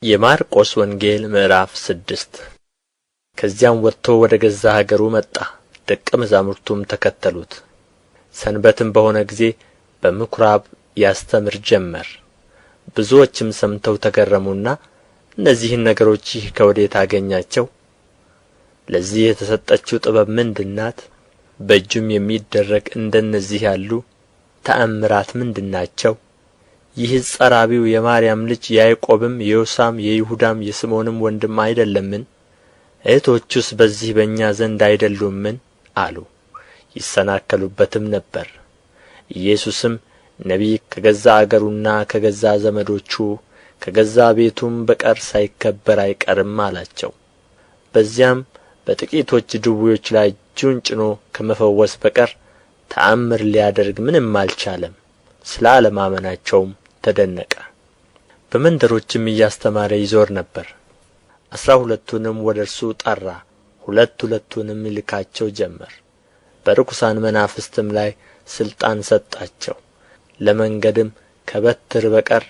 የማርቆስ ወንጌል ምዕራፍ 6 ከዚያም ወጥቶ ወደ ገዛ አገሩ መጣ። ደቀ መዛሙርቱም ተከተሉት። ሰንበትም በሆነ ጊዜ በምኵራብ ያስተምር ጀመር። ብዙዎችም ሰምተው ተገረሙና እነዚህን ነገሮች ይህ ከወዴት አገኛቸው? ለዚህ የተሰጠችው ጥበብ ምንድር ናት? በእጁም የሚደረግ እንደነዚህ ያሉ ተአምራት ምንድናቸው? ይህስ ጸራቢው የማርያም ልጅ የያዕቆብም የዮሳም የይሁዳም የስምዖንም ወንድም አይደለምን? እኅቶቹስ በዚህ በእኛ ዘንድ አይደሉምን? አሉ። ይሰናከሉበትም ነበር። ኢየሱስም ነቢይ ከገዛ አገሩና ከገዛ ዘመዶቹ ከገዛ ቤቱም በቀር ሳይከበር አይቀርም አላቸው። በዚያም በጥቂቶች ድውዮች ላይ እጁን ጭኖ ከመፈወስ በቀር ተአምር ሊያደርግ ምንም አልቻለም። ስለ አለማመናቸውም ተደነቀ። በመንደሮችም እያስተማረ ይዞር ነበር። 12ቱንም ወደ እርሱ ጠራ፣ ሁለት ሁለቱንም ይልካቸው ጀመር። በርኩሳን መናፍስትም ላይ ሥልጣን ሰጣቸው። ለመንገድም ከበትር በቀር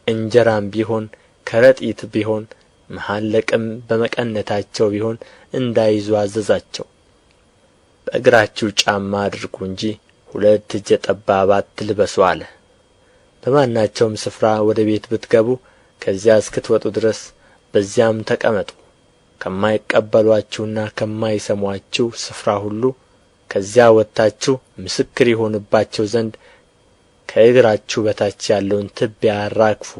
እንጀራም ቢሆን ከረጢት ቢሆን መሐለቅም በመቀነታቸው ቢሆን እንዳይዙ አዘዛቸው። በእግራችሁ ጫማ አድርጉ እንጂ 2 እጀ ጠባብ አትልበሱ አለ። በማናቸውም ስፍራ ወደ ቤት ብትገቡ ከዚያ እስክትወጡ ድረስ በዚያም ተቀመጡ። ከማይቀበሏችሁና ከማይሰሙአችሁ ስፍራ ሁሉ ከዚያ ወጥታችሁ ምስክር ይሆንባቸው ዘንድ ከእግራችሁ በታች ያለውን ትቢያ አራግፉ።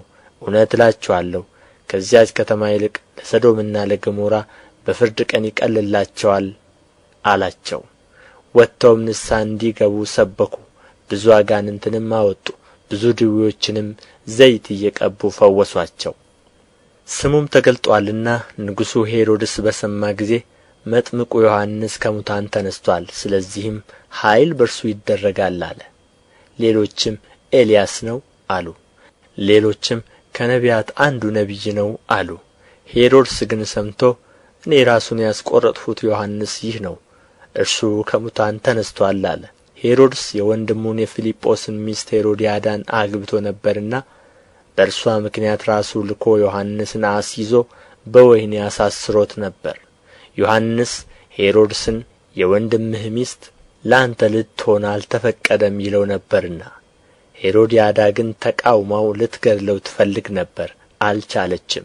እውነት እላችኋለሁ ከዚያች ከተማ ይልቅ ለሰዶምና ለገሞራ በፍርድ ቀን ይቀልላቸዋል አላቸው። ወጥተውም ንስሐ እንዲገቡ ሰበኩ። ብዙ አጋንንትንም አወጡ፣ ብዙ ድውዮችንም ዘይት እየቀቡ ፈወሱአቸው። ስሙም ተገልጦአልና ንጉሡ ሄሮድስ በሰማ ጊዜ መጥምቁ ዮሐንስ ከሙታን ተነሥቶአል፣ ስለዚህም ኃይል በእርሱ ይደረጋል አለ። ሌሎችም ኤልያስ ነው አሉ። ሌሎችም ከነቢያት አንዱ ነቢይ ነው አሉ። ሄሮድስ ግን ሰምቶ እኔ ራሱን ያስቈረጥሁት ዮሐንስ ይህ ነው፣ እርሱ ከሙታን ተነሥቶአል አለ። ሄሮድስ የወንድሙን የፊልጶስን ሚስት ሄሮድያዳን አግብቶ ነበርና በእርሷ ምክንያት ራሱ ልኮ ዮሐንስን አስይዞ በወህኒ አሳስሮት ነበር። ዮሐንስ ሄሮድስን የወንድምህ ሚስት ለአንተ ልትሆን አልተፈቀደም ይለው ነበርና፣ ሄሮድያዳ ግን ተቃውማው ልትገድለው ትፈልግ ነበር፣ አልቻለችም።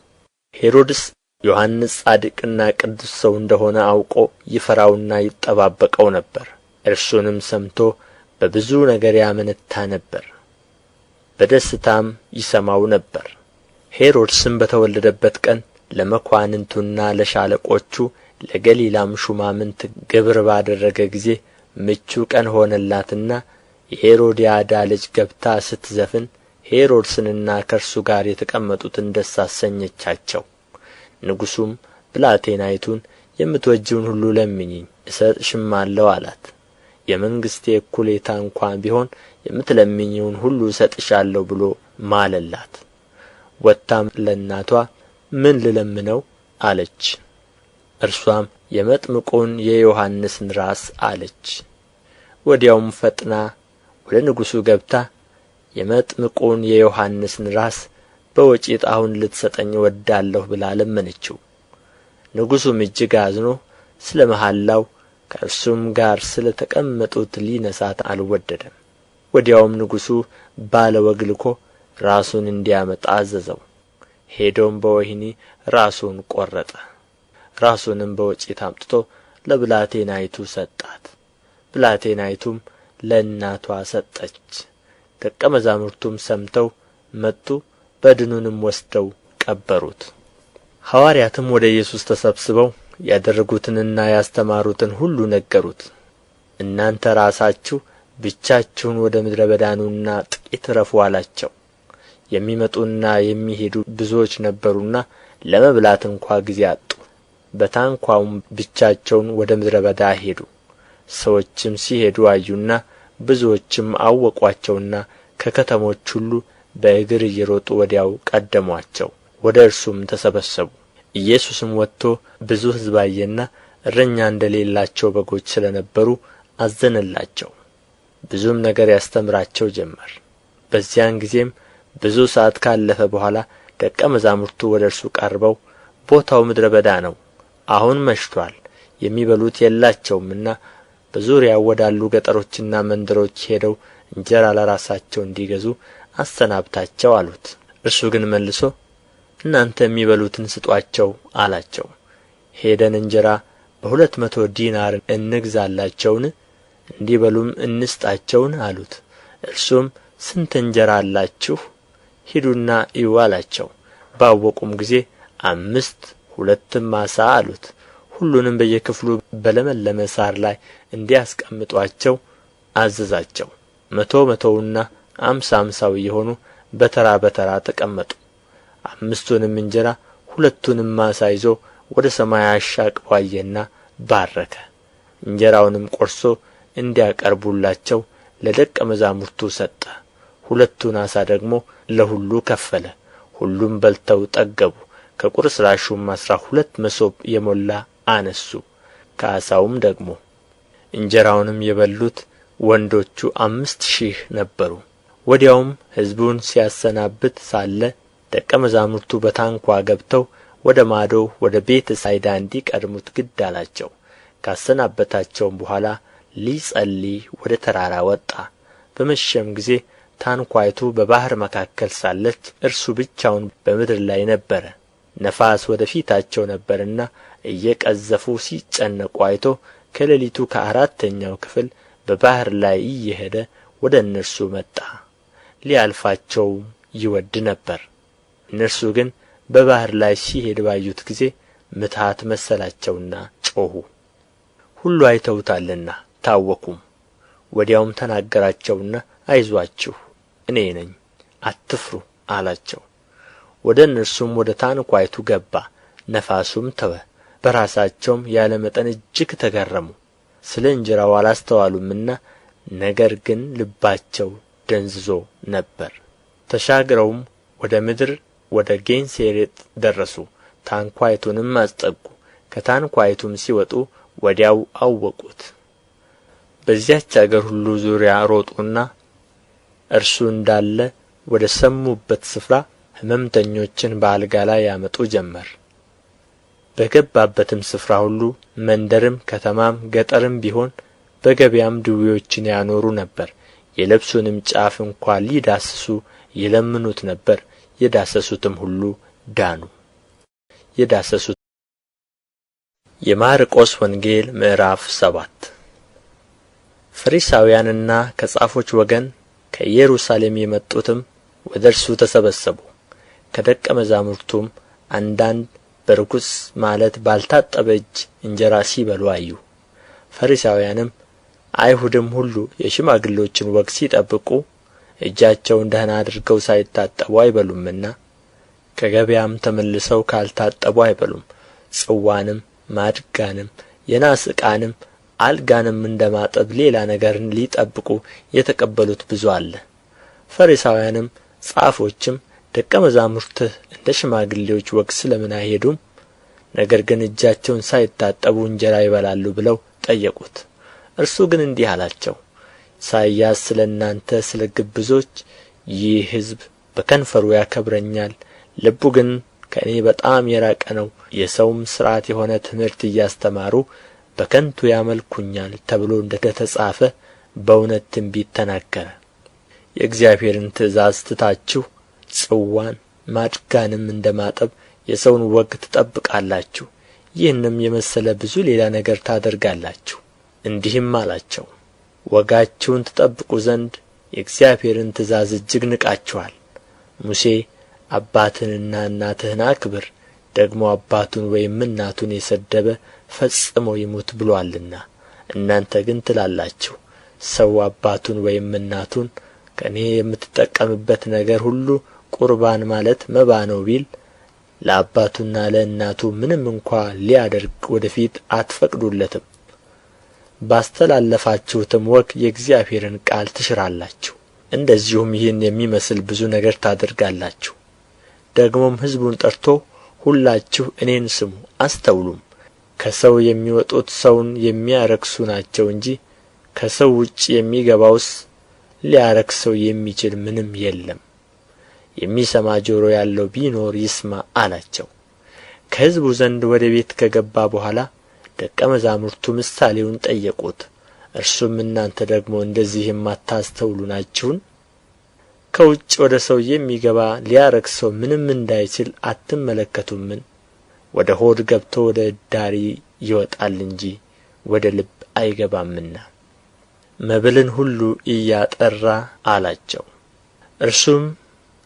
ሄሮድስ ዮሐንስ ጻድቅና ቅዱስ ሰው እንደሆነ አውቆ ይፈራውና ይጠባበቀው ነበር። እርሱንም ሰምቶ በብዙ ነገር ያመነታ ነበር፣ በደስታም ይሰማው ነበር። ሄሮድስም በተወለደበት ቀን ለመኳንንቱና ለሻለቆቹ ለገሊላም ሹማምንት ግብር ባደረገ ጊዜ ምቹ ቀን ሆነላትና የሄሮድያዳ ልጅ ገብታ ስትዘፍን ሄሮድስንና ከእርሱ ጋር የተቀመጡትን ደስ አሰኘቻቸው። ንጉሡም ብላቴናይቱን የምትወጂውን ሁሉ ለምኚኝ እሰጥሽማለሁ አላት። የመንግሥቴ እኩሌታ እንኳ ቢሆን የምትለምኚውን ሁሉ እሰጥሻለሁ ብሎ ማለላት። ወጥታም ለእናቷ ምን ልለምነው አለች። እርሷም የመጥምቁን የዮሐንስን ራስ አለች። ወዲያውም ፈጥና ወደ ንጉሡ ገብታ የመጥምቁን የዮሐንስን ራስ በወጭት አሁን ልትሰጠኝ እወዳለሁ ብላ ለመነችው። ንጉሡም እጅግ አዝኖ ስለ መሐላው ከእርሱም ጋር ስለ ተቀመጡት ሊነሣት አልወደደም። ወዲያውም ንጉሡ ባለ ወግ ልኮ ራሱን እንዲያመጣ አዘዘው። ሄዶም በወህኒ ራሱን ቈረጠ። ራሱንም በወጭት አምጥቶ ለብላቴናይቱ ሰጣት። ብላቴናይቱም ለእናቷ ሰጠች። ደቀ መዛሙርቱም ሰምተው መጡ፣ በድኑንም ወስደው ቀበሩት። ሐዋርያትም ወደ ኢየሱስ ተሰብስበው ያደረጉትንና ያስተማሩትን ሁሉ ነገሩት። እናንተ ራሳችሁ ብቻችሁን ወደ ምድረ በዳ ኑና ጥቂት ዕረፉ አላቸው። የሚመጡና የሚሄዱ ብዙዎች ነበሩና ለመብላት እንኳ ጊዜ አጡ። በታንኳውም ብቻቸውን ወደ ምድረ በዳ ሄዱ። ሰዎችም ሲሄዱ አዩና ብዙዎችም አወቋቸውና ከከተሞች ሁሉ በእግር እየሮጡ ወዲያው ቀደሟቸው፣ ወደ እርሱም ተሰበሰቡ። ኢየሱስም ወጥቶ ብዙ ሕዝብ አየና እረኛ እንደሌላቸው በጎች ስለ ነበሩ አዘነላቸው። ብዙም ነገር ያስተምራቸው ጀመር። በዚያን ጊዜም ብዙ ሰዓት ካለፈ በኋላ ደቀ መዛሙርቱ ወደ እርሱ ቀርበው ቦታው ምድረ በዳ ነው፣ አሁን መሽቶአል፣ የሚበሉት የላቸውምና በዙሪያው ወዳሉ ገጠሮችና መንደሮች ሄደው እንጀራ ለራሳቸው እንዲገዙ አሰናብታቸው አሉት። እርሱ ግን መልሶ እናንተ የሚበሉትን ስጡአቸው አላቸው። ሄደን እንጀራ በ200 ዲናር እንግዛላቸውን? እንዲበሉም እንስጣቸውን አሉት። እርሱም ስንት እንጀራ አላችሁ? ሂዱና እዩ አላቸው። ባወቁም ጊዜ 5 2 ዓሣ አሉት። ሁሉንም በየክፍሉ በለመለመ ሣር ላይ እንዲያስቀምጡአቸው አዘዛቸው። 100 50 እየሆኑ በተራ በተራ ተቀመጡ። 5ቱንም እንጀራ 2ቱንም ዓሣ ይዞ ወደ ሰማይ አሻቅቦ አየና ባረከ። እንጀራውንም ቆርሶ እንዲያቀርቡላቸው ለደቀ መዛሙርቱ ሰጠ። 2ቱን ዓሣ ደግሞ ለሁሉ ከፈለ። ሁሉም በልተው ጠገቡ። ከቍርስራሹም 12 መሶብ የሞላ አነሱ፣ ከዓሣውም ደግሞ። እንጀራውንም የበሉት ወንዶቹ 5000 ነበሩ። ወዲያውም ሕዝቡን ሲያሰናብት ሳለ ደቀ መዛሙርቱ በታንኳ ገብተው ወደ ማዶ ወደ ቤተ ሳይዳ እንዲቀድሙት ግድ አላቸው። ካሰናበታቸውም በኋላ ሊጸልይ ወደ ተራራ ወጣ። በመሸም ጊዜ ታንኳይቱ በባሕር መካከል ሳለች እርሱ ብቻውን በምድር ላይ ነበረ። ነፋስ ወደ ፊታቸው ነበርና እየቀዘፉ ሲጨነቁ አይቶ ከሌሊቱ ከ4ኛው ክፍል በባሕር ላይ እየሄደ ወደ እነርሱ መጣ። ሊያልፋቸውም ይወድ ነበር። እነርሱ ግን በባሕር ላይ ሲሄድ ባዩት ጊዜ ምትሃት መሰላቸውና ጮኹ። ሁሉ አይተውታልና ታወኩም። ወዲያውም ተናገራቸውና አይዞአችሁ፣ እኔ ነኝ፣ አትፍሩ አላቸው። ወደ እነርሱም ወደ ታንኳይቱ ገባ። ነፋሱም ተወ። በራሳቸውም ያለ መጠን እጅግ ተገረሙ። ስለ እንጀራው አላስተዋሉምና፣ ነገር ግን ልባቸው ደንዝዞ ነበር። ተሻግረውም ወደ ምድር ወደ ጌንሴሬጥ ደረሱ። ታንኳይቱንም አስጠጉ። ከታንኳይቱም ሲወጡ ወዲያው አወቁት። በዚያች አገር ሁሉ ዙሪያ ሮጡና እርሱ እንዳለ ወደ ሰሙበት ስፍራ ሕመምተኞችን በአልጋ ላይ ያመጡ ጀመር። በገባበትም ስፍራ ሁሉ መንደርም ከተማም ገጠርም ቢሆን በገበያም ድውዮችን ያኖሩ ነበር። የልብሱንም ጫፍ እንኳ ሊዳስሱ ይለምኑት ነበር። የዳሰሱትም ሁሉ ዳኑ። የማርቆስ ወንጌል ምዕራፍ 7 ፈሪሳውያንና ከጻፎች ወገን ከኢየሩሳሌም የመጡትም ወደ እርሱ ተሰበሰቡ። ከደቀ መዛሙርቱም አንዳንድ በርኩስ ማለት ባልታጠበ እጅ እንጀራ ሲበሉ አዩ። ፈሪሳውያንም አይሁድም ሁሉ የሽማግሎችን ወግ ሲጠብቁ እጃቸውን ደህና አድርገው ሳይታጠቡ አይበሉምና ከገበያም ተመልሰው ካልታጠቡ አይበሉም። ጽዋንም ማድጋንም የናስ ዕቃንም አልጋንም እንደ ማጠብ ሌላ ነገርን ሊጠብቁ የተቀበሉት ብዙ አለ። ፈሪሳውያንም ጻፎችም ደቀ መዛሙርትህ እንደ ሽማግሌዎች ወግ ስለ ምን አይሄዱም? ነገር ግን እጃቸውን ሳይታጠቡ እንጀራ ይበላሉ ብለው ጠየቁት። እርሱ ግን እንዲህ አላቸው፣ ኢሳይያስ ስለ እናንተ ስለ ግብዞች ይህ ሕዝብ በከንፈሩ ያከብረኛል፣ ልቡ ግን ከእኔ በጣም የራቀ ነው፣ የሰውም ሥርዓት የሆነ ትምህርት እያስተማሩ በከንቱ ያመልኩኛል ተብሎ እንደ ተጻፈ በእውነት ትንቢት ተናገረ። የእግዚአብሔርን ትእዛዝ ትታችሁ ጽዋን ማድጋንም እንደ ማጠብ የሰውን ወግ ትጠብቃላችሁ። ይህንም የመሰለ ብዙ ሌላ ነገር ታደርጋላችሁ። እንዲህም አላቸው፣ ወጋችሁን ትጠብቁ ዘንድ የእግዚአብሔርን ትእዛዝ እጅግ ንቃችኋል። ሙሴ አባትህንና እናትህን አክብር፣ ደግሞ አባቱን ወይም እናቱን የሰደበ ፈጽሞ ይሙት ብሎአልና። እናንተ ግን ትላላችሁ፣ ሰው አባቱን ወይም እናቱን ከእኔ የምትጠቀምበት ነገር ሁሉ ቁርባን ማለት መባ ነው ቢል ለአባቱና ለእናቱ ምንም እንኳ ሊያደርግ ወደ ፊት አትፈቅዱለትም። ባስተላለፋችሁትም ወግ የእግዚአብሔርን ቃል ትሽራላችሁ። እንደዚሁም ይህን የሚመስል ብዙ ነገር ታደርጋላችሁ። ደግሞም ሕዝቡን ጠርቶ ሁላችሁ እኔን ስሙ አስተውሉም። ከሰው የሚወጡት ሰውን የሚያረክሱ ናቸው እንጂ ከሰው ውጭ የሚገባውስ ሊያረክሰው የሚችል ምንም የለም። የሚሰማ ጆሮ ያለው ቢኖር ይስማ አላቸው። ከሕዝቡ ዘንድ ወደ ቤት ከገባ በኋላ ደቀ መዛሙርቱ ምሳሌውን ጠየቁት። እርሱም እናንተ ደግሞ እንደዚህ የማታስተውሉ ናችሁን? ከውጭ ወደ ሰው የሚገባ ሊያረክሰው ምንም እንዳይችል አትመለከቱምን? ወደ ሆድ ገብቶ ወደ እዳሪ ይወጣል እንጂ ወደ ልብ አይገባምና። መብልን ሁሉ እያጠራ አላቸው። እርሱም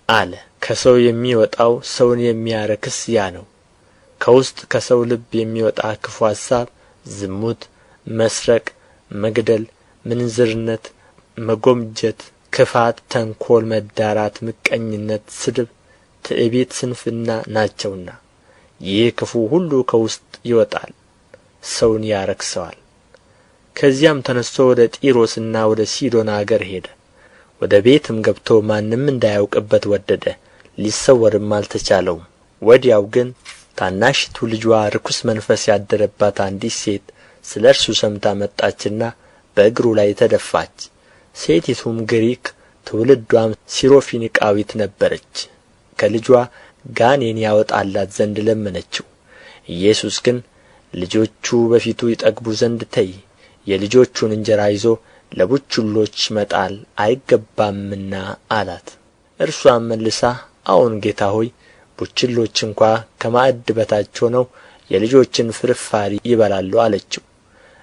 አለ፣ ከሰው የሚወጣው ሰውን የሚያረክስ ያ ነው። ከውስጥ ከሰው ልብ የሚወጣ ክፉ ሐሳብ፣ ዝሙት፣ መስረቅ፣ መግደል፣ ምንዝርነት፣ መጎምጀት፣ ክፋት፣ ተንኰል፣ መዳራት፣ ምቀኝነት፣ ስድብ፣ ትዕቢት፣ ስንፍና ናቸውና ይህ ክፉ ሁሉ ከውስጥ ይወጣል፣ ሰውን ያረክሰዋል። ከዚያም ተነስቶ ወደ ጢሮስና ወደ ሲዶና አገር ሄደ። ወደ ቤትም ገብቶ ማንም እንዳያውቅበት ወደደ፣ ሊሰወርም አልተቻለውም። ወዲያው ግን ታናሽቱ ልጅዋ ርኩስ መንፈስ ያደረባት አንዲት ሴት ስለ እርሱ ሰምታ መጣችና በእግሩ ላይ ተደፋች። ሴቲቱም ግሪክ ትውልዷም ሲሮፊኒቃዊት ነበረች። ከልጅዋ ጋኔን ያወጣላት ዘንድ ለመነችው። ኢየሱስ ግን ልጆቹ በፊቱ ይጠግቡ ዘንድ ተይ፣ የልጆቹን እንጀራ ይዞ ለቡችሎች መጣል አይገባምና አላት። እርሷም መልሳ አዎን ጌታ ሆይ፣ ቡችሎች እንኳ ከማዕድ በታች ሆነው የልጆችን ፍርፋሪ ይበላሉ አለችው።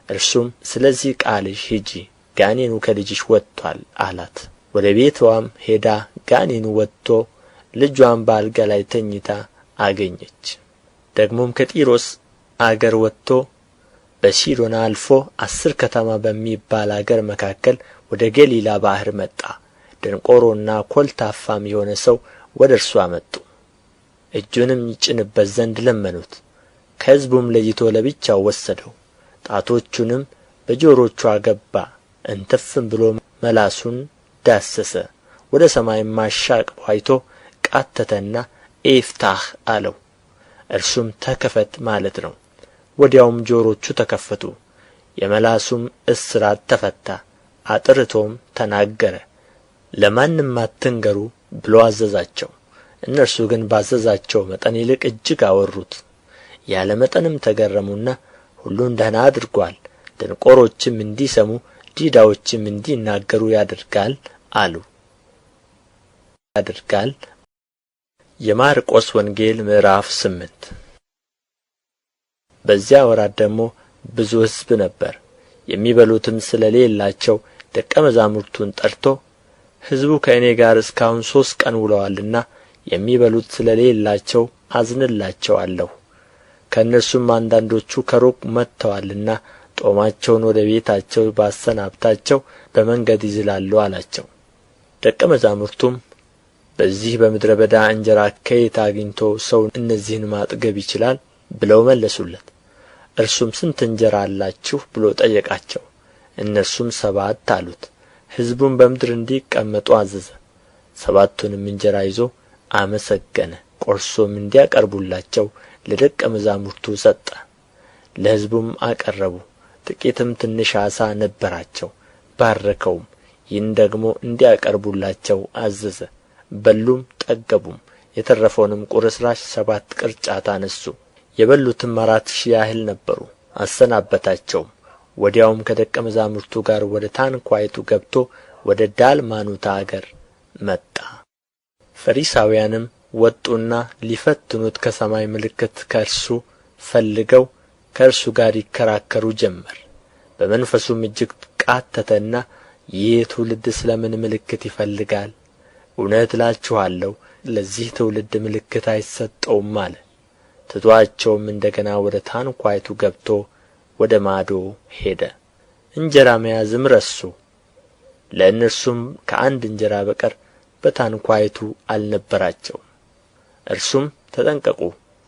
እርሱም ስለዚህ ቃልሽ ሂጂ፣ ጋኔኑ ከልጅሽ ወጥቶአል አላት። ወደ ቤትዋም ሄዳ ጋኔኑ ወጥቶ ልጇን በአልጋ ላይ ተኝታ አገኘች። ደግሞም ከጢሮስ አገር ወጥቶ በሲዶና አልፎ 10 ከተማ በሚባል አገር መካከል ወደ ገሊላ ባሕር መጣ። ደንቆሮና ኰልታፋም የሆነ ሰው ወደ እርሱ አመጡ። እጁንም ይጭንበት ዘንድ ለመኑት። ከሕዝቡም ለይቶ ለብቻው ወሰደው። ጣቶቹንም በጆሮቹ አገባ። እንትፍም ብሎ መላሱን ዳሰሰ። ወደ ሰማይም አሻቅቦ አይቶ ቃተተና ኤፍታህ አለው። እርሱም ተከፈት ማለት ነው። ወዲያውም ጆሮቹ ተከፈቱ፣ የመላሱም እስራት ተፈታ። አጥርቶም ተናገረ። ለማንም አትንገሩ ብሎ አዘዛቸው። እነርሱ ግን ባዘዛቸው መጠን ይልቅ እጅግ አወሩት። ያለ መጠንም ተገረሙና ሁሉን ደህና አድርጓል፣ ደንቆሮችም እንዲሰሙ ዲዳዎችም እንዲናገሩ ያደርጋል አሉ። የማርቆስ ወንጌል ምዕራፍ 8። በዚያ ወራት ደግሞ ብዙ ሕዝብ ነበር። የሚበሉትም ስለሌላቸው ደቀ መዛሙርቱን ጠርቶ ሕዝቡ ከእኔ ጋር እስካሁን 3 ቀን ውለዋልና የሚበሉት ስለሌላቸው አዝንላቸዋለሁ። ከእነርሱም አንዳንዶቹ ከሩቅ መጥተዋልና ጦማቸውን ወደ ቤታቸው ባሰናብታቸው በመንገድ ይዝላሉ አላቸው። ደቀ መዛሙርቱም በዚህ በምድረ በዳ እንጀራ ከየት አግኝቶ ሰው እነዚህን ማጥገብ ይችላል ብለው መለሱለት። እርሱም ስንት እንጀራ አላችሁ ብሎ ጠየቃቸው። እነርሱም 7 አሉት። ሕዝቡም በምድር እንዲቀመጡ አዘዘ። 7ቱንም እንጀራ ይዞ አመሰገነ፣ ቆርሶም እንዲያቀርቡላቸው ለደቀ መዛሙርቱ ሰጠ። ለሕዝቡም አቀረቡ። ጥቂትም ትንሽ ዓሣ ነበራቸው። ባረከውም፣ ይህን ደግሞ እንዲያቀርቡላቸው አዘዘ። በሉም ጠገቡም። የተረፈውንም ቁርስራሽ 7 ቅርጫት አነሱ። የበሉትም 4,000 ያህል ነበሩ። አሰናበታቸውም። ወዲያውም ከደቀ መዛሙርቱ ጋር ወደ ታንኳይቱ ገብቶ ወደ ዳልማኑታ አገር መጣ። ፈሪሳውያንም ወጡና ሊፈትኑት ከሰማይ ምልክት ከእርሱ ፈልገው ከእርሱ ጋር ይከራከሩ ጀመር። በመንፈሱም እጅግ ቃተተና ይህ ትውልድ ስለ ምን ምልክት ይፈልጋል? እውነት እላችኋለሁ ለዚህ ትውልድ ምልክት አይሰጠውም አለ። ትቶአቸውም እንደ ገና ወደ ታንኳይቱ ገብቶ ወደ ማዶ ሄደ። እንጀራ መያዝም ረሱ። ለእነርሱም ከአንድ እንጀራ በቀር በታንኳይቱ አልነበራቸውም። እርሱም ተጠንቀቁ፣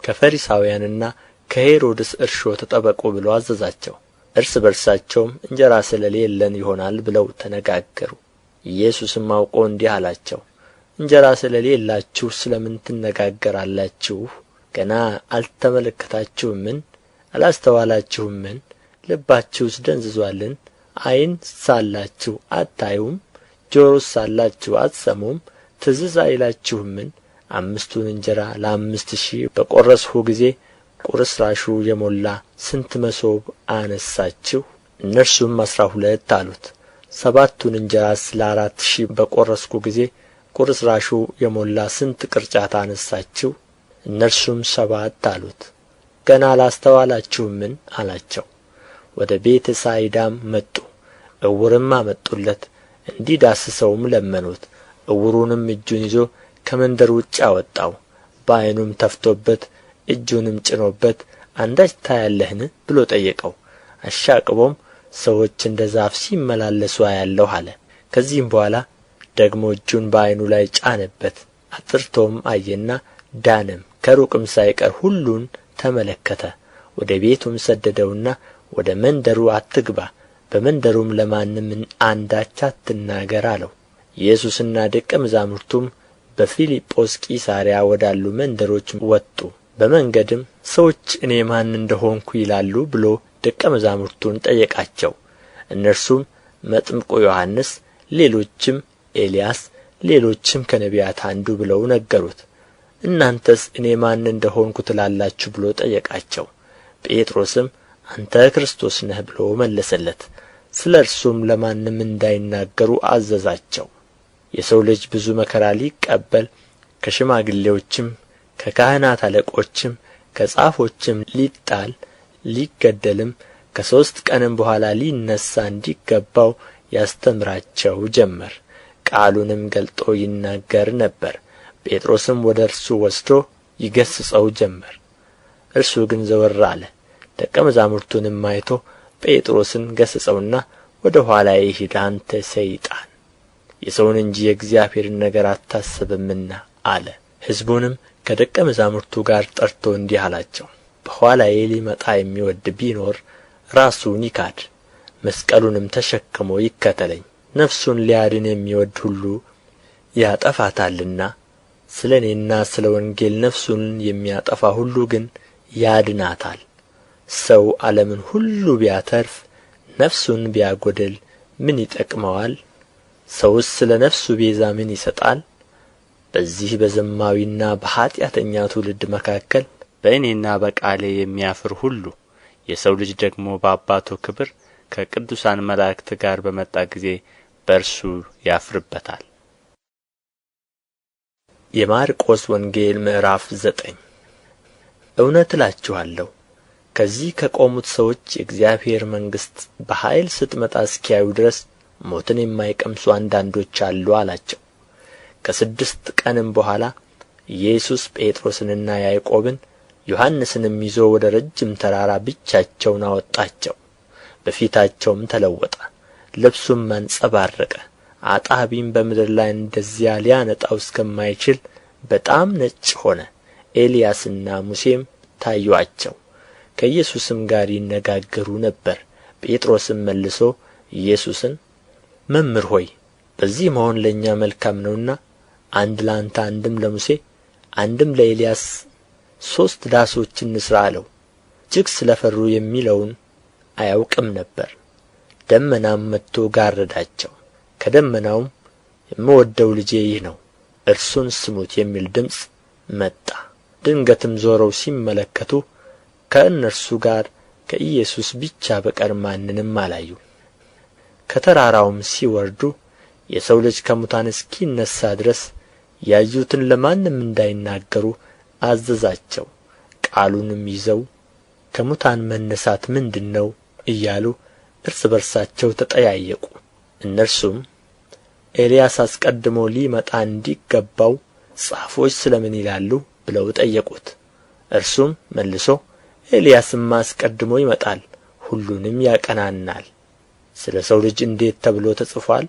ከፈሪሳውያንና ከሄሮድስ እርሾ ተጠበቁ ብሎ አዘዛቸው። እርስ በርሳቸውም እንጀራ ስለሌለን ይሆናል ብለው ተነጋገሩ። ኢየሱስም አውቆ እንዲህ አላቸው፣ እንጀራ ስለሌላችሁ ስለ ምን ትነጋገራላችሁ? ገና አልተመለከታችሁምን? አላስተዋላችሁምን? ልባችሁስ ደንዝዞአልን? ዓይን ሳላችሁ አታዩም? ጆሮስ ሳላችሁ አትሰሙም? ትዝ አይላችሁምን? 5ቱን እንጀራ ለ5,000 በቈረስሁ ጊዜ ቁርስራሹ የሞላ ስንት መሶብ አነሣችሁ? እነርሱም 12 አሉት። 7ቱን እንጀራስ ለ4,000 በቈረስሁ ጊዜ ቁርስራሹ የሞላ ስንት ቅርጫት አነሣችሁ? እነርሱም 7 አሉት። ገና አላስተዋላችሁምን? አላቸው። ወደ ቤተ ሳይዳም መጡ። ዕውርም አመጡለት፣ እንዲዳስሰውም ለመኑት። ዕውሩንም እጁን ይዞ ከመንደር ውጭ አወጣው። በዓይኑም ተፍቶበት እጁንም ጭኖበት አንዳች ታያለህን ብሎ ጠየቀው። አሻቅቦም ሰዎች እንደ ዛፍ ሲመላለሱ አያለሁ አለ። ከዚህም በኋላ ደግሞ እጁን በዓይኑ ላይ ጫነበት። አጥርቶም አየና ዳነም። ከሩቅም ሳይቀር ሁሉን ተመለከተ። ወደ ቤቱም ሰደደውና ወደ መንደሩ አትግባ፣ በመንደሩም ለማንም አንዳች አትናገር አለው። ኢየሱስና ደቀ መዛሙርቱም በፊልጶስ ቂሳርያ ወዳሉ መንደሮች ወጡ። በመንገድም ሰዎች እኔ ማን እንደ ሆንሁ ይላሉ ብሎ ደቀ መዛሙርቱን ጠየቃቸው። እነርሱም መጥምቁ ዮሐንስ፣ ሌሎችም ኤልያስ፣ ሌሎችም ከነቢያት አንዱ ብለው ነገሩት። እናንተስ እኔ ማን እንደ ሆንሁ ትላላችሁ ብሎ ጠየቃቸው። ጴጥሮስም አንተ ክርስቶስ ነህ ብሎ መለሰለት። ስለ እርሱም ለማንም እንዳይናገሩ አዘዛቸው። የሰው ልጅ ብዙ መከራ ሊቀበል ከሽማግሌዎችም ከካህናት አለቆችም ከጻፎችም ሊጣል ሊገደልም ከ3 ቀንም በኋላ ሊነሣ እንዲገባው ያስተምራቸው ጀመር። ቃሉንም ገልጦ ይናገር ነበር። ጴጥሮስም ወደ እርሱ ወስዶ ይገሥጸው ጀመር። እርሱ ግን ዘወር አለ። ደቀ መዛሙርቱንም አይቶ ጴጥሮስን ገሠጸውና ወደ ኋላዬ ሂድ አንተ ሰይጣን፣ የሰውን እንጂ የእግዚአብሔርን ነገር አታስብምና አለ። ሕዝቡንም ከደቀ መዛሙርቱ ጋር ጠርቶ እንዲህ አላቸው፣ በኋላዬ ሊመጣ የሚወድ ቢኖር ራሱን ይካድ፣ መስቀሉንም ተሸክሞ ይከተለኝ። ነፍሱን ሊያድን የሚወድ ሁሉ ያጠፋታልና፣ ስለ እኔና ስለ ወንጌል ነፍሱን የሚያጠፋ ሁሉ ግን ያድናታል። ሰው ዓለምን ሁሉ ቢያተርፍ ነፍሱን ቢያጐድል ምን ይጠቅመዋል? ሰውስ ስለ ነፍሱ ቤዛ ምን ይሰጣል? በዚህ በዘማዊና በኃጢአተኛ ትውልድ መካከል በእኔና በቃሌ የሚያፍር ሁሉ የሰው ልጅ ደግሞ በአባቱ ክብር ከቅዱሳን መላእክት ጋር በመጣ ጊዜ በእርሱ ያፍርበታል። የማርቆስ ወንጌል ምዕራፍ 9 እውነት እላችኋለሁ ከዚህ ከቆሙት ሰዎች የእግዚአብሔር መንግሥት በኃይል ስትመጣ እስኪያዩ ድረስ ሞትን የማይቀምሱ አንዳንዶች አሉ አላቸው። ከ6 ቀንም በኋላ ኢየሱስ ጴጥሮስንና ያዕቆብን ዮሐንስንም ይዞ ወደ ረጅም ተራራ ብቻቸውን አወጣቸው። በፊታቸውም ተለወጠ፣ ልብሱም አንጸባረቀ፣ አጣቢም በምድር ላይ እንደዚያ ሊያነጣው እስከማይችል በጣም ነጭ ሆነ። ኤልያስና ሙሴም ታዩአቸው፣ ከኢየሱስም ጋር ይነጋገሩ ነበር። ጴጥሮስም መልሶ ኢየሱስን መምህር ሆይ በዚህ መሆን ለእኛ መልካም ነውና አንድ ለአንተ አንድም ለሙሴ አንድም ለኤልያስ 3 ዳሶች እንሥራ አለው። እጅግ ስለ ፈሩ የሚለውን አያውቅም ነበር። ደመናም መጥቶ ጋረዳቸው። ከደመናውም የምወደው ልጄ ይህ ነው፣ እርሱን ስሙት የሚል ድምፅ መጣ። ድንገትም ዞረው ሲመለከቱ ከእነርሱ ጋር ከኢየሱስ ብቻ በቀር ማንንም አላዩ። ከተራራውም ሲወርዱ የሰው ልጅ ከሙታን እስኪነሣ ድረስ ያዩትን ለማንም እንዳይናገሩ አዘዛቸው። ቃሉንም ይዘው ከሙታን መነሣት ምንድር ነው እያሉ እርስ በርሳቸው ተጠያየቁ። እነርሱም ኤልያስ አስቀድሞ ሊመጣ እንዲገባው ጻፎች ስለ ምን ይላሉ ብለው ጠየቁት። እርሱም መልሶ ኤልያስማ አስቀድሞ ይመጣል፣ ሁሉንም ያቀናናል፣ ስለ ሰው ልጅ እንዴት ተብሎ ተጽፎአል፣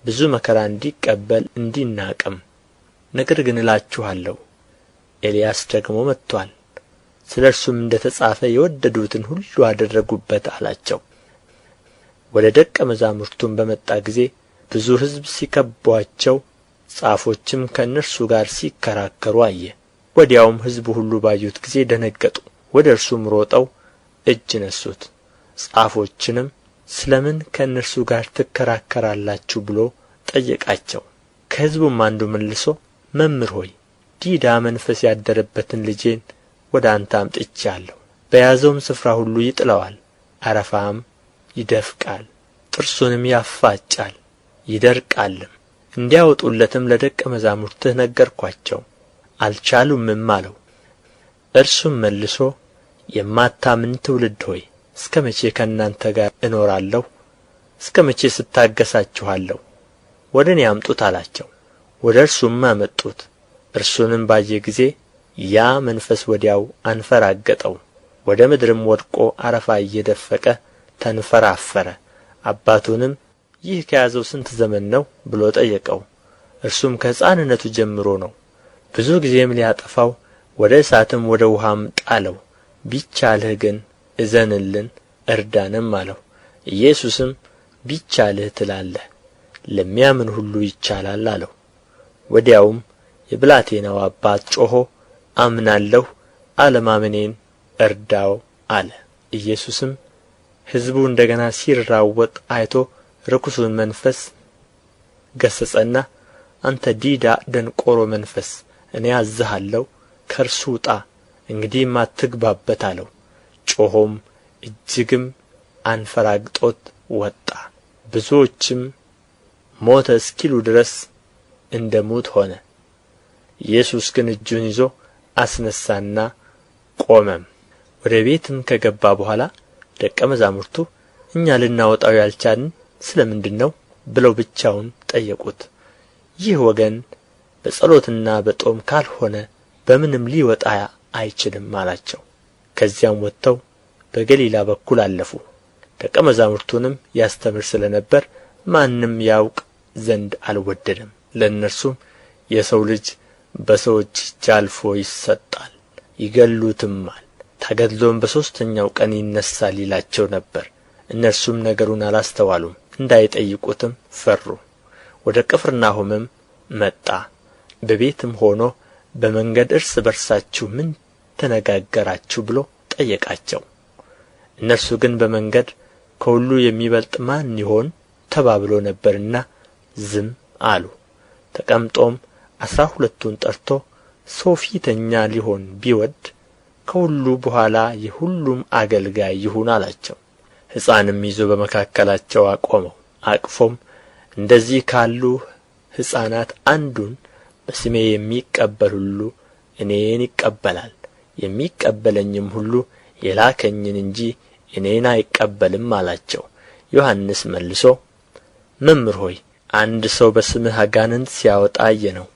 ብዙ መከራ እንዲቀበል እንዲናቅም። ነገር ግን እላችኋለሁ ኤልያስ ደግሞ መጥቶአል፣ ስለ እርሱም እንደ ተጻፈ የወደዱትን ሁሉ አደረጉበት አላቸው። ወደ ደቀ መዛሙርቱም በመጣ ጊዜ ብዙ ሕዝብ ሲከብቡአቸው፣ ጻፎችም ከእነርሱ ጋር ሲከራከሩ አየ። ወዲያውም ሕዝቡ ሁሉ ባዩት ጊዜ ደነገጡ። ወደ እርሱም ሮጠው እጅ ነሱት። ጻፎችንም ስለ ምን ከእነርሱ ጋር ትከራከራላችሁ ብሎ ጠየቃቸው። ከሕዝቡም አንዱ መልሶ መምህር ሆይ ዲዳ መንፈስ ያደረበትን ልጄን ወደ አንተ አምጥቼአለሁ። በያዘውም ስፍራ ሁሉ ይጥለዋል፣ አረፋም ይደፍቃል፣ ጥርሱንም ያፋጫል፣ ይደርቃልም። እንዲያወጡለትም ለደቀ መዛሙርትህ ነገርኳቸው፣ አልቻሉምም አለው። እርሱም መልሶ የማታምን ትውልድ ሆይ እስከ መቼ ከእናንተ ጋር እኖራለሁ? እስከ መቼስ እታገሣችኋለሁ? ወደ እኔ አምጡት አላቸው። ወደ እርሱም አመጡት። እርሱንም ባየ ጊዜ ያ መንፈስ ወዲያው አንፈራገጠው፣ ወደ ምድርም ወድቆ አረፋ እየደፈቀ ተንፈራፈረ። አባቱንም ይህ ከያዘው ስንት ዘመን ነው ብሎ ጠየቀው። እርሱም ከሕፃንነቱ ጀምሮ ነው። ብዙ ጊዜም ሊያጠፋው ወደ እሳትም ወደ ውሃም ጣለው። ቢቻልህ ግን እዘንልን እርዳንም አለው። ኢየሱስም ቢቻልህ ትላለህ፣ ለሚያምን ሁሉ ይቻላል አለው። ወዲያውም የብላቴናው አባት ጮኾ አምናለሁ፣ አለማመኔን እርዳው አለ። ኢየሱስም ሕዝቡ እንደ ገና ሲራወጥ አይቶ ርኩሱን መንፈስ ገሠጸና አንተ ዲዳ ደንቆሮ መንፈስ፣ እኔ አዝሃለሁ፣ ከእርሱ ውጣ፣ እንግዲህም አትግባበት አለው። ጮኾም እጅግም አንፈራግጦት ወጣ። ብዙዎችም ሞተ እስኪሉ ድረስ እንደ ሙት ሆነ። ኢየሱስ ግን እጁን ይዞ አስነሣና ቆመም። ወደ ቤትም ከገባ በኋላ ደቀ መዛሙርቱ እኛ ልናወጣው ያልቻልን ስለ ምንድር ነው ብለው ብቻውን ጠየቁት። ይህ ወገን በጸሎትና በጦም ካልሆነ በምንም ሊወጣ አይችልም አላቸው። ከዚያም ወጥተው በገሊላ በኩል አለፉ። ደቀ መዛሙርቱንም ያስተምር ስለ ነበር ማንም ያውቅ ዘንድ አልወደደም። ለእነርሱም የሰው ልጅ በሰዎች እጅ አልፎ ይሰጣል፣ ይገድሉትማል፣ ተገድሎም በሦስተኛው ቀን ይነሣል ይላቸው ነበር። እነርሱም ነገሩን አላስተዋሉም፣ እንዳይጠይቁትም ፈሩ። ወደ ቅፍርናሆምም መጣ። በቤትም ሆኖ በመንገድ እርስ በርሳችሁ ምን ተነጋገራችሁ ብሎ ጠየቃቸው። እነርሱ ግን በመንገድ ከሁሉ የሚበልጥ ማን ይሆን ተባብሎ ነበርና ዝም አሉ። ተቀምጦም 12ቱን ጠርቶ ሰው ፊተኛ ሊሆን ቢወድ ከሁሉ በኋላ የሁሉም አገልጋይ ይሁን አላቸው። ሕፃንም ይዞ በመካከላቸው አቆመው። አቅፎም እንደዚህ ካሉ ሕፃናት አንዱን በስሜ የሚቀበል ሁሉ እኔን ይቀበላል፣ የሚቀበለኝም ሁሉ የላከኝን እንጂ እኔን አይቀበልም አላቸው። ዮሐንስ መልሶ መምህር ሆይ አንድ ሰው በስምህ አጋንንት ሲያወጣ አየነው፣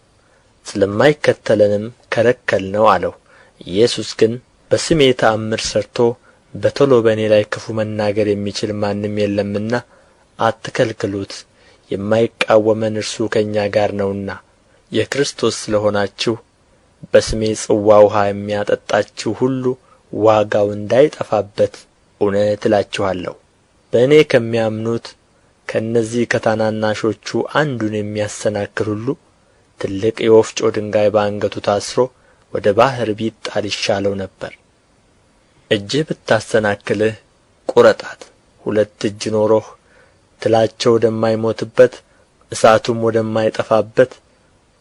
ስለማይከተለንም ከለከልነው አለው። ኢየሱስ ግን በስሜ ተአምር ሠርቶ በቶሎ በእኔ ላይ ክፉ መናገር የሚችል ማንም የለምና አትከልክሉት፣ የማይቃወመን እርሱ ከእኛ ጋር ነውና። የክርስቶስ ስለ ሆናችሁ በስሜ ጽዋ ውኃ የሚያጠጣችሁ ሁሉ ዋጋው እንዳይጠፋበት እውነት እላችኋለሁ። በእኔ ከሚያምኑት ከእነዚህ ከታናናሾቹ አንዱን የሚያሰናክል ሁሉ ትልቅ የወፍጮ ድንጋይ በአንገቱ ታስሮ ወደ ባሕር ቢጣል ይሻለው ነበር። እጅህ ብታሰናክልህ ቍረጣት። 2 እጅ ኖሮህ ትላቸው ወደማይሞትበት እሳቱም ወደማይጠፋበት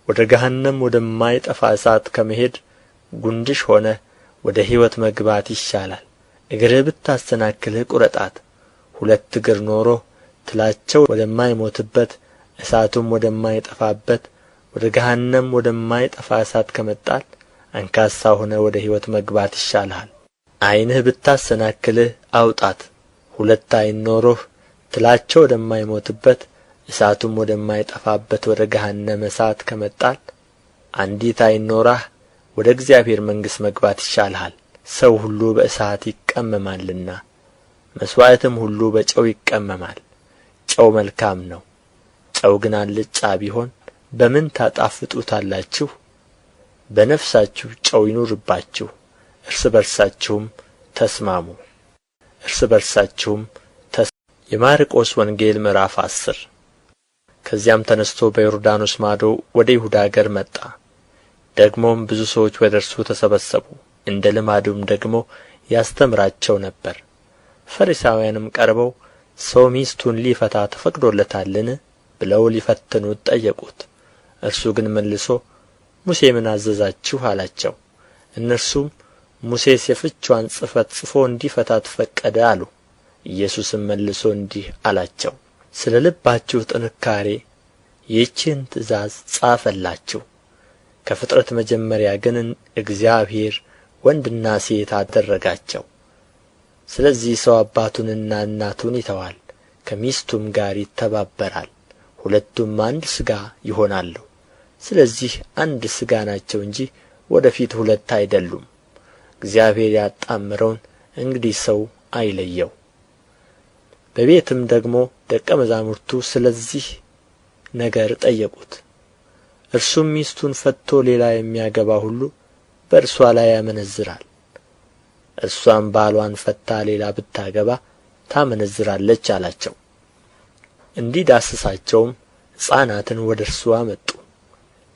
ወደ ገሃነም ወደማይጠፋ እሳት ከመሄድ ጉንድሽ ሆነህ ወደ ሕይወት መግባት ይሻላል። እግርህ ብታሰናክልህ ቍረጣት። 2 እግር ኖሮህ ትላቸው ወደማይሞትበት እሳቱም ወደማይጠፋበት ወደ ገሃነም ወደማይጠፋ እሳት ከመጣል አንካሳ ሆነህ ወደ ሕይወት መግባት ይሻልሃል። ዓይንህ ብታሰናክልህ አውጣት። 2 ዓይን ኖሮህ ትላቸው ወደማይሞትበት እሳቱም ወደማይጠፋበት ወደ ገሃነመ እሳት ከመጣል አንዲት ዓይን ኖራህ ወደ እግዚአብሔር መንግሥት መግባት ይሻልሃል። ሰው ሁሉ በእሳት ይቀመማልና መሥዋዕትም ሁሉ በጨው ይቀመማል። ጨው መልካም ነው። ጨው ግን አልጫ ቢሆን በምን ታጣፍጡታላችሁ? በነፍሳችሁ ጨው ይኑርባችሁ፣ እርስ በርሳችሁም ተስማሙ። የማርቆስ ወንጌል ምዕራፍ 10 ከዚያም ተነስቶ በዮርዳኖስ ማዶ ወደ ይሁዳ አገር መጣ። ደግሞም ብዙ ሰዎች ወደ እርሱ ተሰበሰቡ። እንደ ልማዱም ደግሞ ያስተምራቸው ነበር። ፈሪሳውያንም ቀርበው ሰው ሚስቱን ሊፈታ ተፈቅዶለታልን ብለው ሊፈትኑት ጠየቁት። እርሱ ግን መልሶ ሙሴ ምን አዘዛችሁ አላቸው። እነርሱም ሙሴስ የፍችዋን ጽሕፈት ጽፎ እንዲፈታት ፈቀደ አሉ። ኢየሱስም መልሶ እንዲህ አላቸው፣ ስለ ልባችሁ ጥንካሬ ይህችን ትእዛዝ ጻፈላችሁ። ከፍጥረት መጀመሪያ ግን እግዚአብሔር ወንድና ሴት አደረጋቸው። ስለዚህ ሰው አባቱንና እናቱን ይተዋል፣ ከሚስቱም ጋር ይተባበራል፣ ሁለቱም አንድ ሥጋ ይሆናሉ። ስለዚህ አንድ ሥጋ ናቸው እንጂ ወደ ፊት ሁለት አይደሉም። እግዚአብሔር ያጣመረውን እንግዲህ ሰው አይለየው። በቤትም ደግሞ ደቀ መዛሙርቱ ስለዚህ ነገር ጠየቁት። እርሱም ሚስቱን ፈትቶ ሌላ የሚያገባ ሁሉ በእርሷ ላይ ያመነዝራል፣ እርሷም ባሏን ፈትታ ሌላ ብታገባ ታመነዝራለች አላቸው። እንዲዳስሳቸውም ሕፃናትን ወደ እርሱ አመጡ።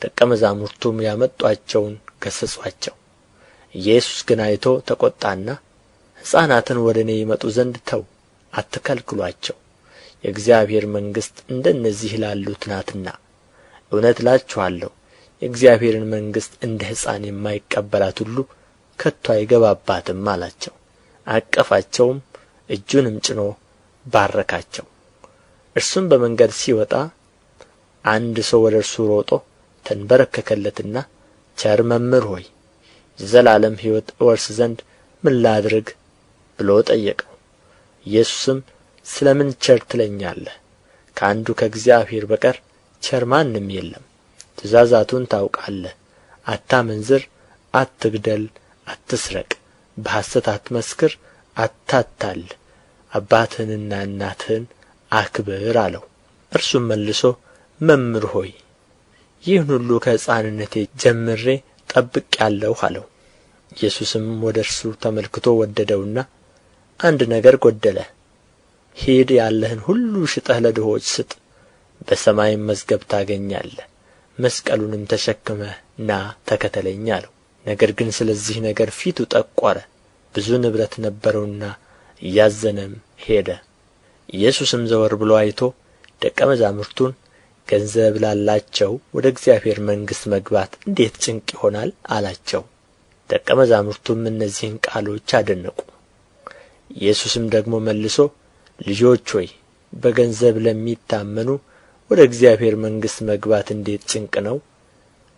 ደቀ መዛሙርቱም ያመጡአቸውን ገሠጹአቸው። ኢየሱስ ግን አይቶ ተቈጣና ሕፃናትን ወደ እኔ ይመጡ ዘንድ ተው፣ አትከልክሉአቸው፣ የእግዚአብሔር መንግሥት እንደነዚህ ላሉት ናትና። እውነት እላችኋለሁ የእግዚአብሔርን መንግሥት እንደ ሕፃን የማይቀበላት ሁሉ ከቶ አይገባባትም አላቸው። አቀፋቸውም፣ እጁንም ጭኖ ባረካቸው። እርሱም በመንገድ ሲወጣ አንድ ሰው ወደ እርሱ ሮጦ ተንበረከከለትና ቸር መምህር ሆይ የዘላለም ሕይወት እወርስ ዘንድ ምን ላድርግ ብሎ ጠየቀው። ኢየሱስም ስለ ምን ቸር ትለኛለህ? ከአንዱ ከእግዚአብሔር በቀር ቸር ማንም የለም። ትእዛዛቱን ታውቃለህ፣ አታመንዝር፣ አትግደል፣ አትስረቅ፣ በሐሰት አትመስክር፣ አታታል፣ አባትህንና እናትህን አክብር አለው። እርሱም መልሶ መምህር ሆይ ይህን ሁሉ ከሕፃንነቴ ጀምሬ ጠብቄአለሁ አለው። ኢየሱስም ወደ እርሱ ተመልክቶ ወደደውና አንድ ነገር ጐደለህ፣ ሂድ ያለህን ሁሉ ሽጠህ ለድሆች ስጥ፣ በሰማይም መዝገብ ታገኛለህ፣ መስቀሉንም ተሸክመህ ና ተከተለኝ አለው። ነገር ግን ስለዚህ ነገር ፊቱ ጠቈረ፣ ብዙ ንብረት ነበረውና እያዘነም ሄደ። ኢየሱስም ዘወር ብሎ አይቶ ደቀ መዛሙርቱን ገንዘብ ላላቸው ወደ እግዚአብሔር መንግሥት መግባት እንዴት ጭንቅ ይሆናል አላቸው። ደቀ መዛሙርቱም እነዚህን ቃሎች አደነቁ። ኢየሱስም ደግሞ መልሶ ልጆች ሆይ በገንዘብ ለሚታመኑ ወደ እግዚአብሔር መንግሥት መግባት እንዴት ጭንቅ ነው!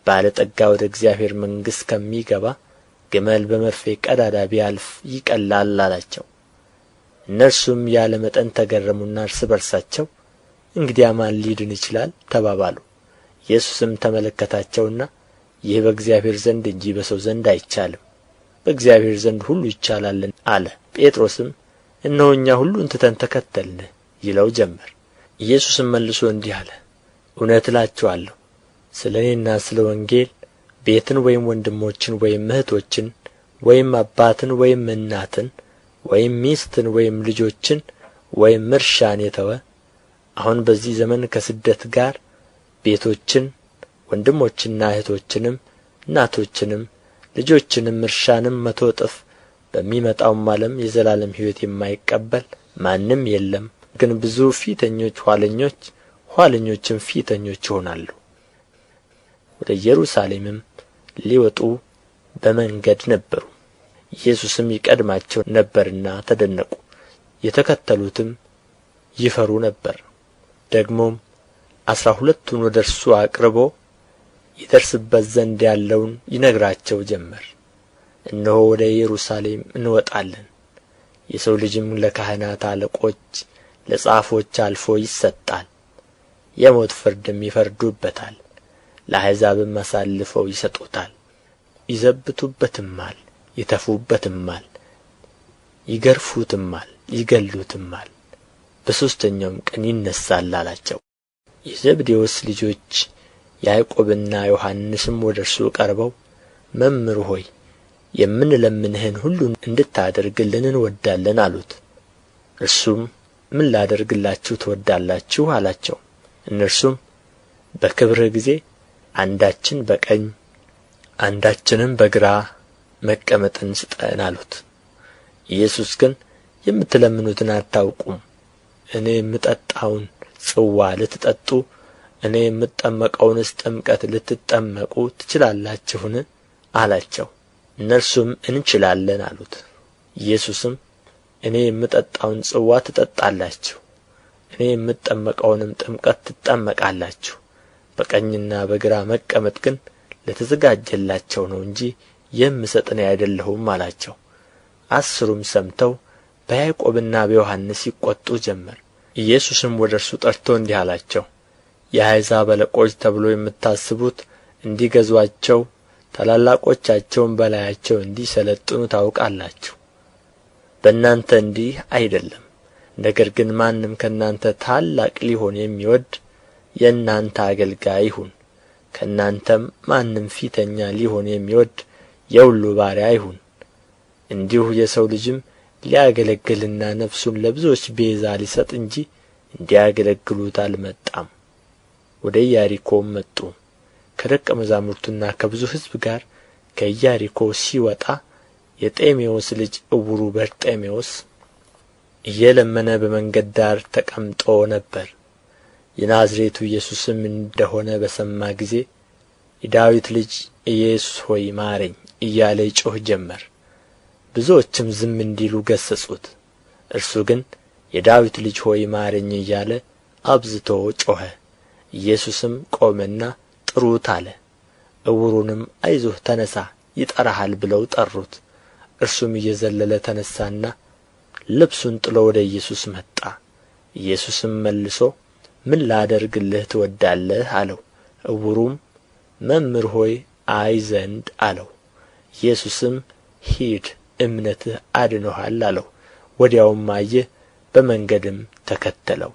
ባለጠጋ ወደ እግዚአብሔር መንግሥት ከሚገባ ግመል በመርፌ ቀዳዳ ቢያልፍ ይቀላል አላቸው። እነርሱም ያለ መጠን ተገረሙና እርስ በርሳቸው እንግዲያ ማን ሊድን ይችላል ተባባሉ። ኢየሱስም ተመለከታቸውና ይህ በእግዚአብሔር ዘንድ እንጂ በሰው ዘንድ አይቻልም፣ በእግዚአብሔር ዘንድ ሁሉ ይቻላልን አለ። ጴጥሮስም እነሆ እኛ ሁሉን ትተን ተከተልንህ ይለው ጀመር። ኢየሱስም መልሶ እንዲህ አለ፣ እውነት እላችኋለሁ ስለ እኔና ስለ ወንጌል ቤትን ወይም ወንድሞችን ወይም እህቶችን ወይም አባትን ወይም እናትን ወይም ሚስትን ወይም ልጆችን ወይም እርሻን የተወ አሁን በዚህ ዘመን ከስደት ጋር ቤቶችን ወንድሞችና እህቶችንም እናቶችንም ልጆችንም እርሻንም 100 እጥፍ በሚመጣውም ዓለም የዘላለም ሕይወት የማይቀበል ማንም የለም። ግን ብዙ ፊተኞች ኋለኞች፣ ኋለኞችም ፊተኞች ይሆናሉ። ወደ ኢየሩሳሌምም ሊወጡ በመንገድ ነበሩ። ኢየሱስም ይቀድማቸው ነበርና ተደነቁ፣ የተከተሉትም ይፈሩ ነበር። ደግሞም 12ቱን ወደ እርሱ አቅርቦ ይደርስበት ዘንድ ያለውን ይነግራቸው ጀመር። እነሆ ወደ ኢየሩሳሌም እንወጣለን፣ የሰው ልጅም ለካህናት አለቆች ለጻፎች አልፎ ይሰጣል፣ የሞት ፍርድም ይፈርዱበታል፣ ለአሕዛብም አሳልፈው ይሰጡታል፣ ይዘብቱበትማል፣ ይተፉበትማል፣ ይገርፉትማል፣ ይገሉትማል፣ በሦስተኛውም ቀን ይነሣል አላቸው። የዘብዴዎስ ልጆች ያዕቆብና ዮሐንስም ወደ እርሱ ቀርበው መምህር ሆይ የምንለምንህን ሁሉ እንድታደርግልን እንወዳለን አሉት። እርሱም ምን ላደርግላችሁ ትወዳላችሁ አላቸው። እነርሱም በክብርህ ጊዜ አንዳችን በቀኝ አንዳችንም በግራ መቀመጥን ስጠን አሉት። ኢየሱስ ግን የምትለምኑትን አታውቁም፣ እኔ የምጠጣውን ጽዋ ልትጠጡ እኔ የምጠመቀውንስ ጥምቀት ልትጠመቁ ትችላላችሁን አላቸው። እነርሱም እንችላለን አሉት። ኢየሱስም እኔ የምጠጣውን ጽዋ ትጠጣላችሁ፣ እኔ የምጠመቀውንም ጥምቀት ትጠመቃላችሁ፣ በቀኝና በግራ መቀመጥ ግን ለተዘጋጀላቸው ነው እንጂ የምሰጥ እኔ አይደለሁም አላቸው። አሥሩም ሰምተው በያዕቆብና በዮሐንስ ይቈጡ ጀመር። ኢየሱስም ወደ እርሱ ጠርቶ እንዲህ አላቸው፣ የአሕዛብ አለቆች ተብሎ የምታስቡት እንዲገዙአቸው ታላላቆቻቸውን በላያቸው እንዲሠለጥኑ ታውቃላችሁ። በእናንተ እንዲህ አይደለም። ነገር ግን ማንም ከእናንተ ታላቅ ሊሆን የሚወድ የእናንተ አገልጋይ ይሁን። ከእናንተም ማንም ፊተኛ ሊሆን የሚወድ የሁሉ ባሪያ ይሁን። እንዲሁ የሰው ልጅም ሊያገለግልና ነፍሱን ለብዙዎች ቤዛ ሊሰጥ እንጂ እንዲያገለግሉት አልመጣም። ወደ ኢያሪኮም መጡ። ከደቀ መዛሙርቱና ከብዙ ሕዝብ ጋር ከኢያሪኮ ሲወጣ የጤሜዎስ ልጅ ዕውሩ በርጤሜዎስ እየለመነ በመንገድ ዳር ተቀምጦ ነበር። የናዝሬቱ ኢየሱስም እንደሆነ በሰማ ጊዜ የዳዊት ልጅ ኢየሱስ ሆይ ማረኝ እያለ ይጮኽ ጀመር። ብዙዎችም ዝም እንዲሉ ገሠጹት። እርሱ ግን የዳዊት ልጅ ሆይ ማረኝ እያለ አብዝቶ ጮኸ። ኢየሱስም ቆመና ጥሩት አለ። ዕውሩንም አይዞህ ተነሣ ይጠራሃል ብለው ጠሩት። እርሱም እየዘለለ ተነሣና ልብሱን ጥሎ ወደ ኢየሱስ መጣ። ኢየሱስም መልሶ ምን ላደርግልህ ትወዳለህ አለው። ዕውሩም መምህር ሆይ አይ ዘንድ አለው። ኢየሱስም ሂድ እምነትህ አድኖሃል አለው። ወዲያውም አየ፣ በመንገድም ተከተለው።